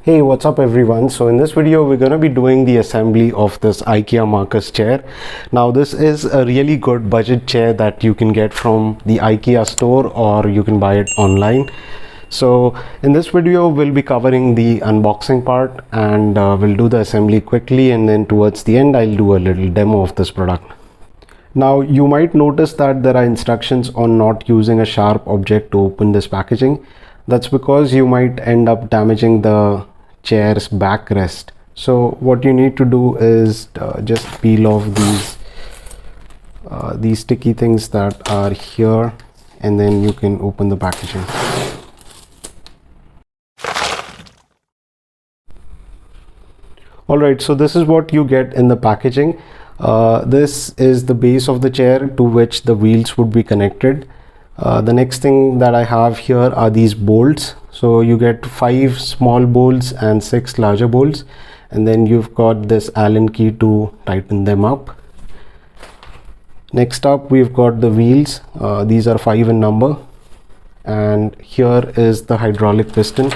Hey, what's up everyone? So in this video we're going to be doing the assembly of this IKEA Marcus chair. Now this is a really good budget chair that you can get from the IKEA store or you can buy it online. So in this video we'll be covering the unboxing part and we'll do the assembly quickly, and then towards the end I'll do a little demo of this product. Now you might notice that there are instructions on not using a sharp object to open this packaging. That's because you might end up damaging the chair's backrest. So what you need to do is just peel off these sticky things that are here, and then you can open the packaging. Alright, so this is what you get in the packaging. This is the base of the chair to which the wheels would be connected. The next thing that I have here are these bolts. So you get 5 small bolts and 6 larger bolts, and then you've got this Allen key to tighten them up. Next up we've got the wheels. These are 5 in number, and here is the hydraulic piston.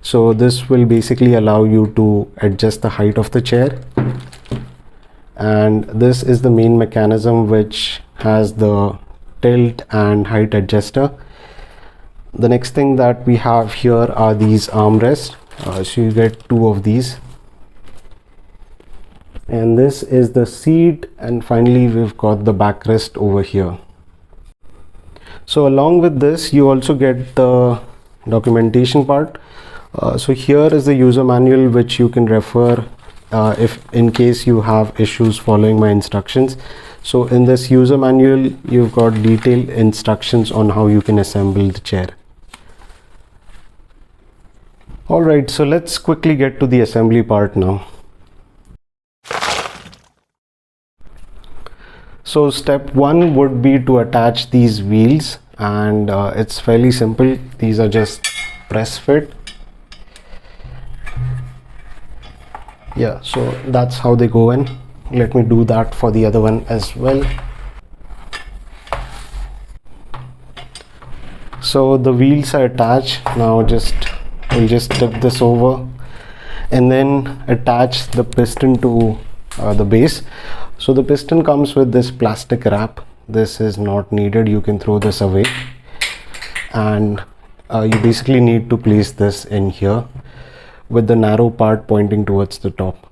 So this will basically allow you to adjust the height of the chair, and this is the main mechanism which has the tilt and height adjuster. The next thing that we have here are these armrests. So you get 2 of these, and this is the seat, and finally we've got the backrest over here. So along with this you also get the documentation part. So here is the user manual which you can refer if in case you have issues following my instructions. So in this user manual you've got detailed instructions on how you can assemble the chair. Alright, so let's quickly get to the assembly part now. So step 1 would be to attach these wheels, and it's fairly simple. These are just press fit. Yeah, so that's how they go in. Let me do that for the other one as well. So the wheels are attached. Now we'll just tip this over and then attach the piston to the base. So the piston comes with this plastic wrap. This is not needed, you can throw this away, and you basically need to place this in here with the narrow part pointing towards the top.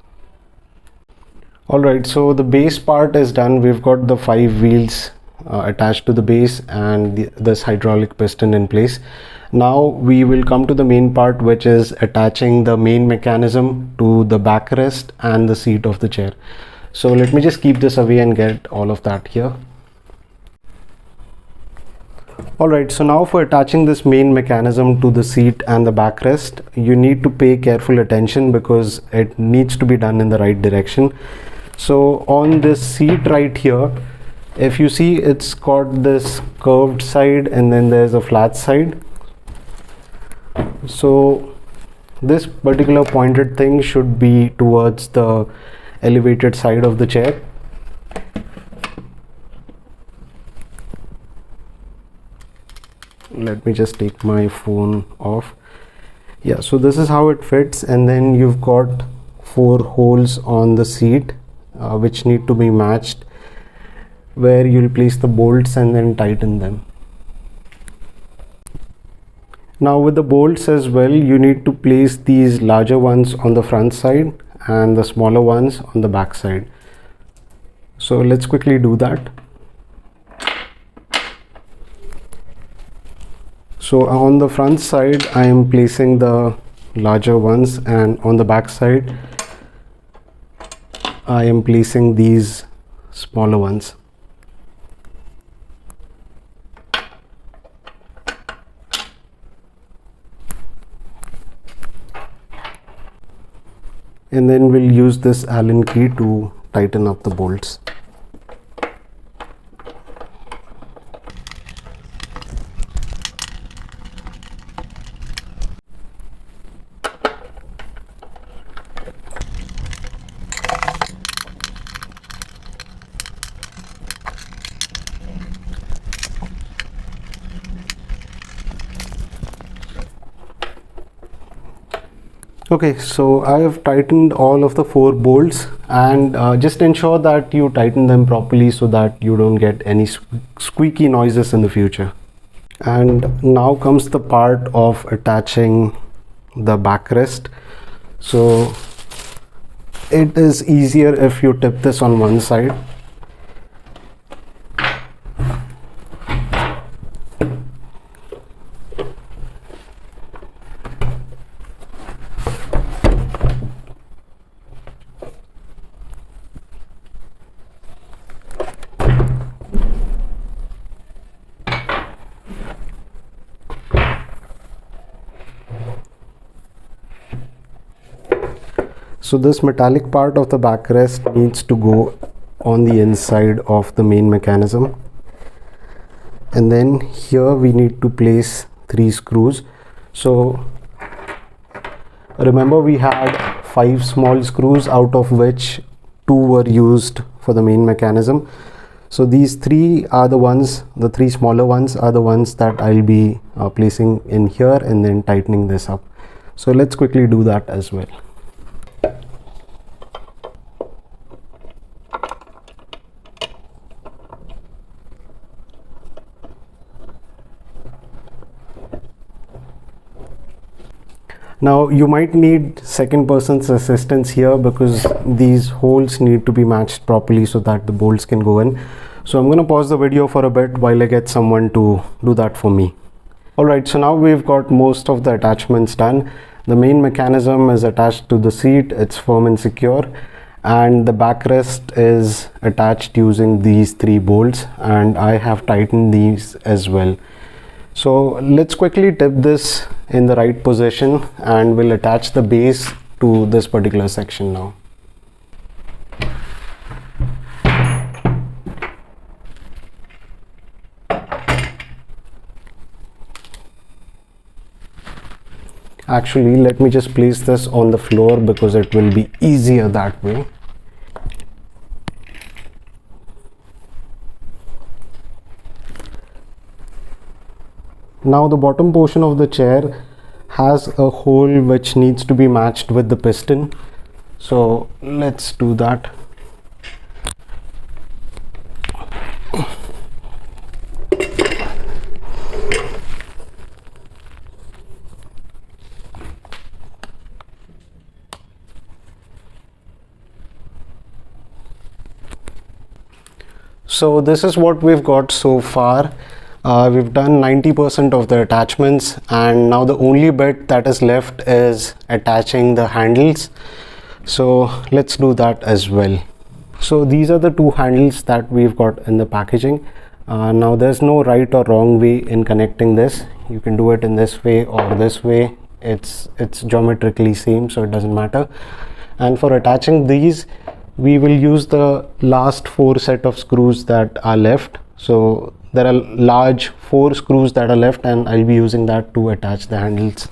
Alright, so the base part is done. We've got the 5 wheels attached to the base and this hydraulic piston in place. Now we will come to the main part, which is attaching the main mechanism to the backrest and the seat of the chair. So let me just keep this away and get all of that here. Alright, so now for attaching this main mechanism to the seat and the backrest, you need to pay careful attention because it needs to be done in the right direction. So on this seat right here, if you see, it's got this curved side and then there's a flat side. So this particular pointed thing should be towards the elevated side of the chair. Let me just take my phone off. Yeah, so this is how it fits, and then you've got 4 holes on the seat which need to be matched, where you'll place the bolts and then tighten them. Now with the bolts as well, you need to place these larger ones on the front side and the smaller ones on the back side. So let's quickly do that. So on the front side I am placing the larger ones, and on the back side I am placing these smaller ones. And then we'll use this Allen key to tighten up the bolts. Okay, so I have tightened all of the 4 bolts, and just ensure that you tighten them properly so that you don't get any squeaky noises in the future. And now comes the part of attaching the backrest. So it is easier if you tip this on one side. So this metallic part of the backrest needs to go on the inside of the main mechanism, and then here we need to place 3 screws. So remember, we had 5 small screws, out of which 2 were used for the main mechanism. So these 3 are the ones, the 3 smaller ones are the ones that I'll be placing in here and then tightening this up. So let's quickly do that as well. Now you might need second person's assistance here, because these holes need to be matched properly so that the bolts can go in. So I'm going to pause the video for a bit while I get someone to do that for me. Alright, so now we've got most of the attachments done. The main mechanism is attached to the seat, it's firm and secure, and the backrest is attached using these 3 bolts, and I have tightened these as well. So let's quickly tip this in the right position, and we'll attach the base to this particular section now. Actually, let me just place this on the floor because it will be easier that way. Now the bottom portion of the chair has a hole which needs to be matched with the piston. So let's do that. So this is what we've got so far. We've done 90% of the attachments, and now the only bit that is left is attaching the handles. So let's do that as well. So these are the 2 handles that we've got in the packaging. Now there's no right or wrong way in connecting this. You can do it in this way or this way. It's geometrically same, so it doesn't matter. And for attaching these, we will use the last 4 set of screws that are left. So there are large 4 screws that are left, and I'll be using that to attach the handles.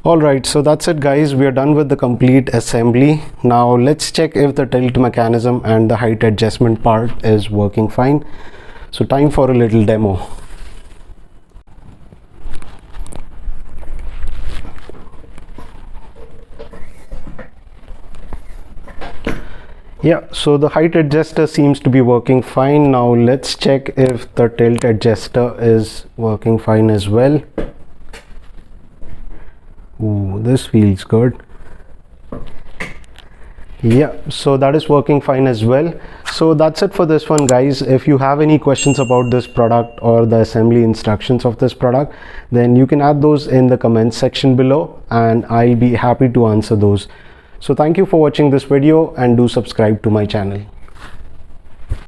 Alright, so that's it guys, we are done with the complete assembly. Now let's check if the tilt mechanism and the height adjustment part is working fine. So time for a little demo. Yeah, so the height adjuster seems to be working fine. Now let's check if the tilt adjuster is working fine as well. Ooh, this feels good. Yeah, so that is working fine as well. So that's it for this one, guys. If you have any questions about this product or the assembly instructions of this product, then you can add those in the comments section below and I'll be happy to answer those. So thank you for watching this video and do subscribe to my channel.